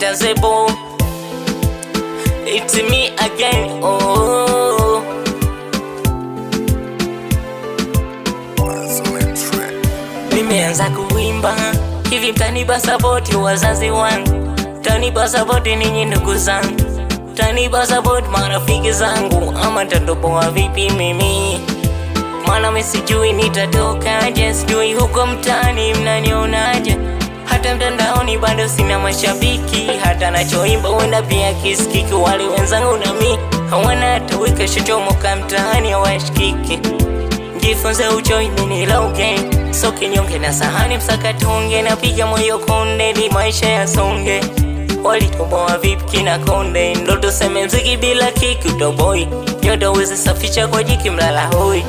Tazebo, it's me again. Oh, nimeanza kuimba hivi, mtanipa support wazazi wangu, mtanipa support ninyi ndugu zangu, mtanipa support marafiki zangu, ama nitatoboa vipi mimi? Maana mimi sijui nitatokaje, sijui huko mtaani mnanionaje, hata mtandaoni bado sina mashabiki, hata nachoimba wenda pia kisikiki. Wale wenzangu na mimi hawana hata wika shochomoka mtaani hawashikiki. Jifunze uchoime nilauke, so kinyonge na sahani msakatonge, napiga moyo konde ni maisha ya songe. Walitoboa vipi kina konde, ndo tuseme mziki bila kiki utoboi, nyoto wezi safisha kwa jiki mlala hoi.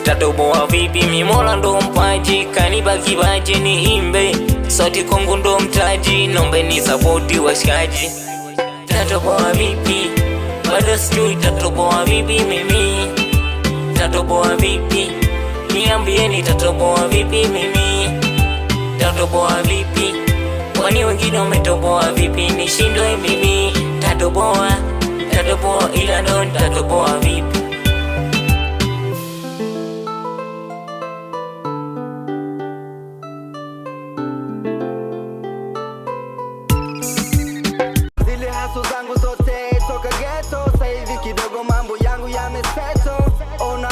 Tatoboa vipi mimola ndo mpaji, kanipa kibaji ni imbe, sauti kongu ndo mtaji, nombe ni sapoti washikaji. Tatoboa vipi, bado sijui tatoboa vipi mimi, tatoboa vipi, niambieni tatoboa vipi mimi, tatoboa vipi, kwani wengine wametoboa vipi nishindwe mimi? Tatoboa, tatoboa ila ndo tatoboa vipi? Zile haso zangu zote toka ghetto, sasa hivi kidogo mambo yangu yameseto. Ona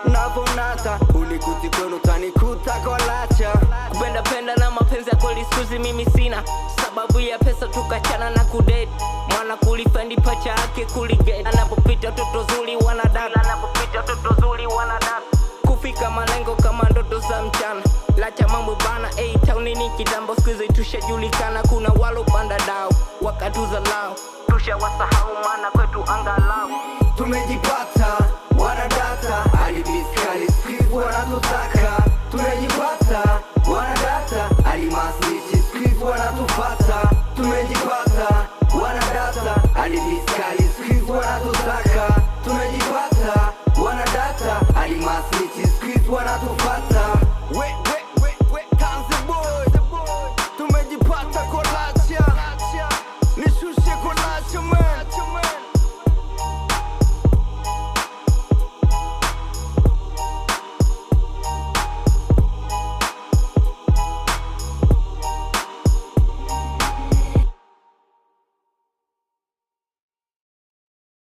navonata, unikuti kwenu kanikuta kwa lacha. Kupenda penda na mapenzi ya kweli sikuzi mimi sina, sababu ya pesa tukachana na kudate. Mwana kulifendi pacha yake kuligate, anapopita toto zuri wanadada, anapopita toto zuri wanadada. Kufika malengo kama ndoto za mchana, lacha mambo bana. Town ni kitambo, sikuzi tushajulikana. Kuna walo panda dao wakatuza lao, tushawasahau maana kwetu angalau tumejipata. Wanadata alibiskali skifu wanatutaka,